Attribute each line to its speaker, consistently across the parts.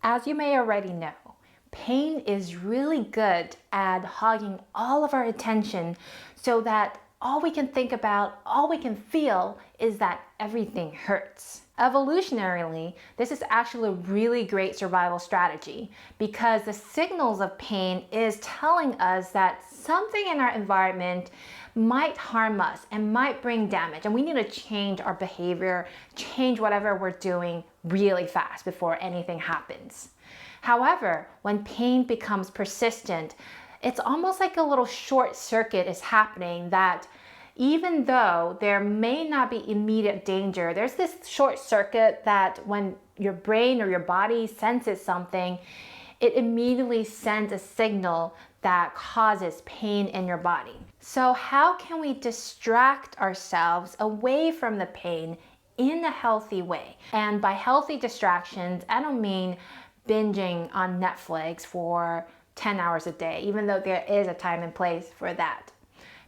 Speaker 1: As you may already know, pain is really good at hogging all of our attention so that all we can think about, all we can feel is that everything hurts. Evolutionarily, this is actually a really great survival strategy because the signals of pain is telling us that something in our environment might harm us and might bring damage, and we need to change our behavior, change whatever we're doing really fast before anything happens. However, when pain becomes persistent, it's almost like a little short circuit is happening that even though there may not be immediate danger, there's this short circuit that when your brain or your body senses something, it immediately sends a signal that causes pain in your body. So how can we distract ourselves away from the pain in a healthy way? And by healthy distractions, I don't mean binging on Netflix for 10 hours a day, even though there is a time and place for that.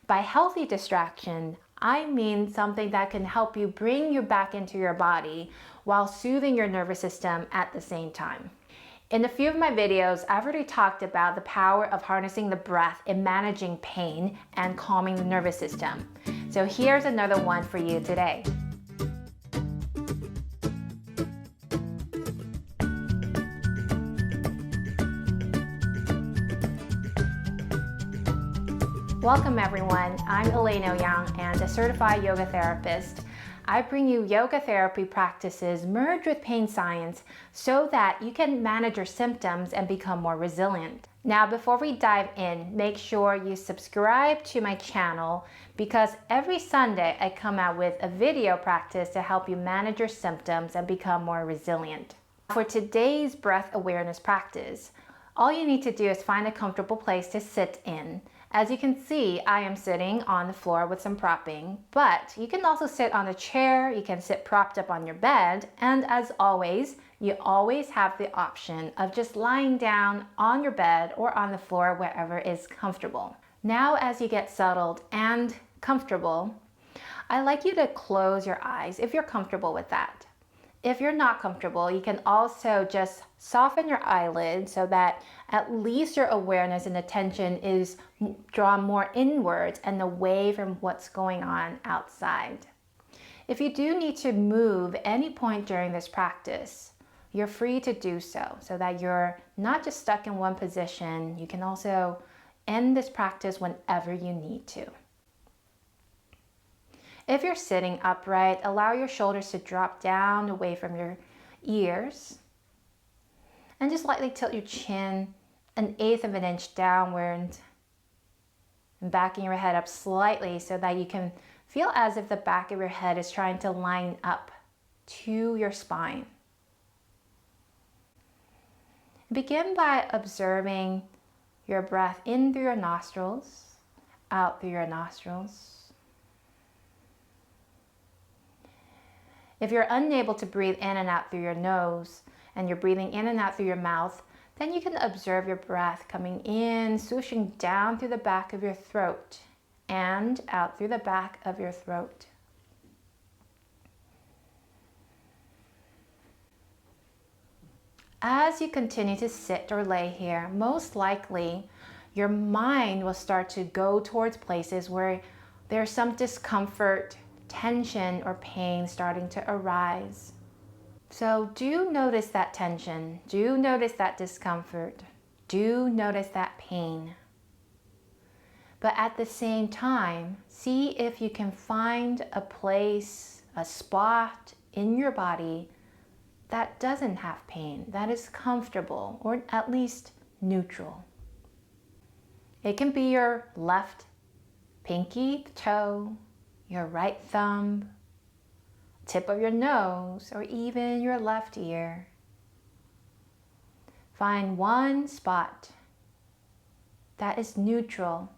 Speaker 1: By healthy distraction, I mean something that can help you bring you back into your body while soothing your nervous system at the same time. In a few of my videos, I've already talked about the power of harnessing the breath in managing pain and calming the nervous system. So here's another one for you today. Welcome everyone, I'm Elena Yang and a certified yoga therapist. I bring you yoga therapy practices merged with pain science so that you can manage your symptoms and become more resilient. Now before we dive in, make sure you subscribe to my channel because every Sunday I come out with a video practice to help you manage your symptoms and become more resilient. For today's breath awareness practice, all you need to do is find a comfortable place to sit in. As you can see, I am sitting on the floor with some propping, but you can also sit on a chair, you can sit propped up on your bed, and as always, you always have the option of just lying down on your bed or on the floor wherever is comfortable. Now as you get settled and comfortable, I'd like you to close your eyes if you're comfortable with that. If you're not comfortable, you can also just soften your eyelids so that at least your awareness and attention is drawn more inwards and away from what's going on outside. If you do need to move any point during this practice, you're free to do so that you're not just stuck in one position. You can also end this practice whenever you need to. If you're sitting upright, allow your shoulders to drop down away from your ears and just lightly tilt your chin 1/8 of an inch downward and backing your head up slightly so that you can feel as if the back of your head is trying to line up to your spine. Begin by observing your breath in through your nostrils, out through your nostrils. If you're unable to breathe in and out through your nose and you're breathing in and out through your mouth, then you can observe your breath coming in, swooshing down through the back of your throat and out through the back of your throat. As you continue to sit or lay here, most likely your mind will start to go towards places where there's some discomfort, tension or pain starting to arise. So do notice that tension, do notice that discomfort, do notice that pain. But at the same time, see if you can find a place, a spot in your body that doesn't have pain, that is comfortable or at least neutral. It can be your left pinky toe, your right thumb, tip of your nose, or even your left ear. Find one spot that is neutral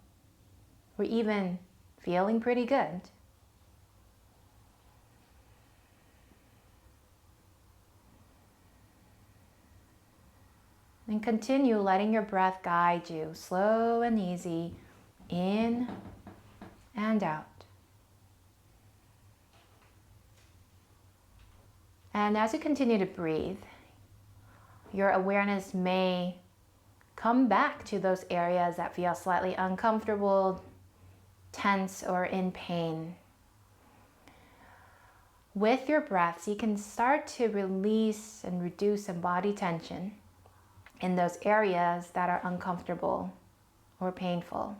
Speaker 1: or even feeling pretty good. And continue letting your breath guide you, slow and easy, in and out. And as you continue to breathe, your awareness may come back to those areas that feel slightly uncomfortable, tense, or in pain. With your breaths, you can start to release and reduce some body tension in those areas that are uncomfortable or painful.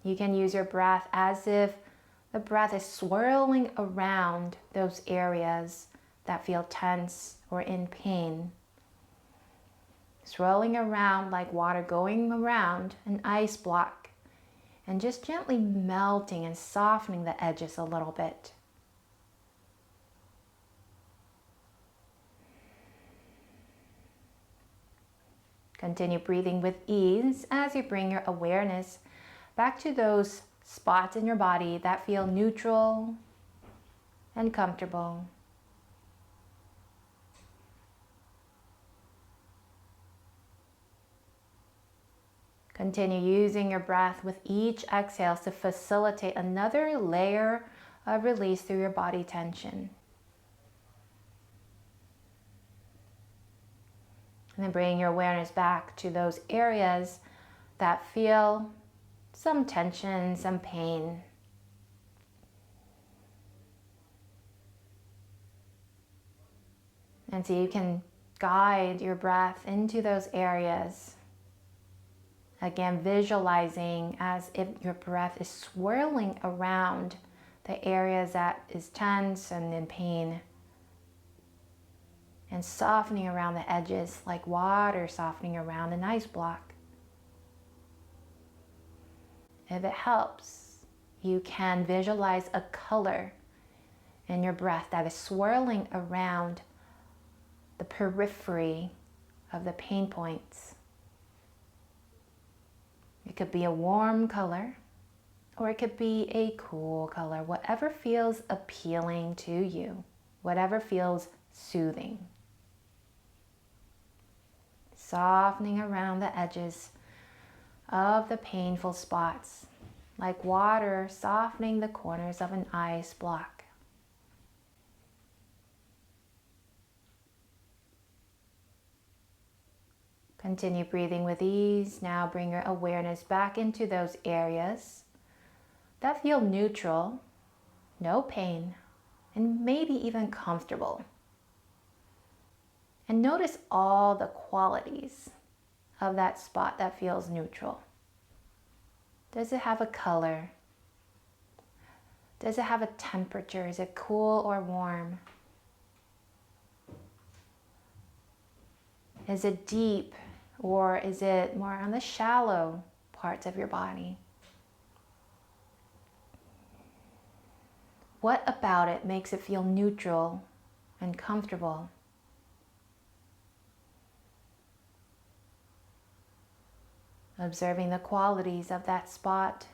Speaker 1: You can use your breath as if the breath is swirling around those areas that feel tense or in pain. Swirling around like water going around an ice block, and just gently melting and softening the edges a little bit. Continue breathing with ease as you bring your awareness back to those spots in your body that feel neutral and comfortable. Continue using your breath with each exhale to facilitate another layer of release through your body tension. And then bring your awareness back to those areas that feel some tension, some pain. And so you can guide your breath into those areas. Again, visualizing as if your breath is swirling around the areas that is tense and in pain. And softening around the edges like water softening around an ice block. If it helps, you can visualize a color in your breath that is swirling around the periphery of the pain points. It could be a warm color, or it could be a cool color, whatever feels appealing to you, whatever feels soothing. Softening around the edges of the painful spots, like water softening the corners of an ice block. Continue breathing with ease. Now bring your awareness back into those areas that feel neutral, no pain, and maybe even comfortable. And notice all the qualities of that spot that feels neutral. Does it have a color? Does it have a temperature? Is it cool or warm? Is it deep, or is it more on the shallow parts of your body? What about it makes it feel neutral and comfortable? Observing the qualities of that spot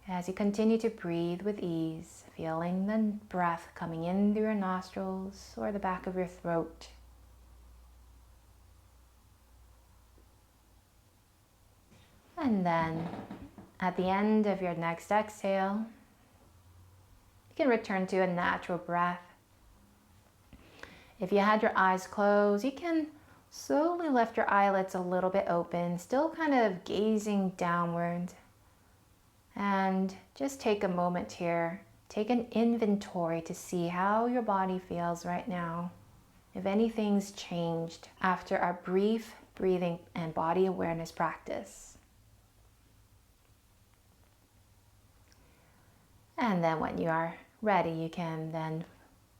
Speaker 1: as you continue to breathe with ease, feeling the breath coming in through your nostrils or the back of your throat. And then at the end of your next exhale, you can return to a natural breath. If you had your eyes closed, you can slowly lift your eyelids a little bit open, still kind of gazing downward. And just take a moment here. Take an inventory to see how your body feels right now. If anything's changed after our brief breathing and body awareness practice. And then when you are ready, you can then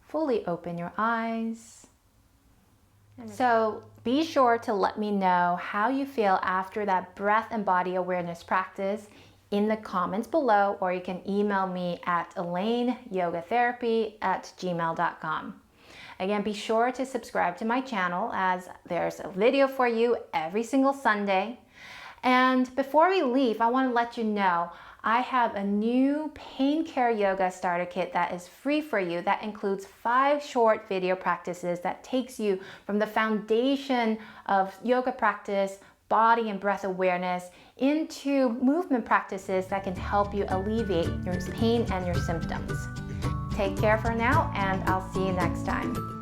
Speaker 1: fully open your eyes. So be sure to let me know how you feel after that breath and body awareness practice in the comments below, or you can email me at elaineyogatherapy@gmail.com. Again, be sure to subscribe to my channel as there's a video for you every single Sunday. And before we leave, I want to let you know I have a new pain care yoga starter kit that is free for you that includes 5 short video practices that takes you from the foundation of yoga practice body and breath awareness into movement practices that can help you alleviate your pain and your symptoms. Take care for now, and I'll see you next time.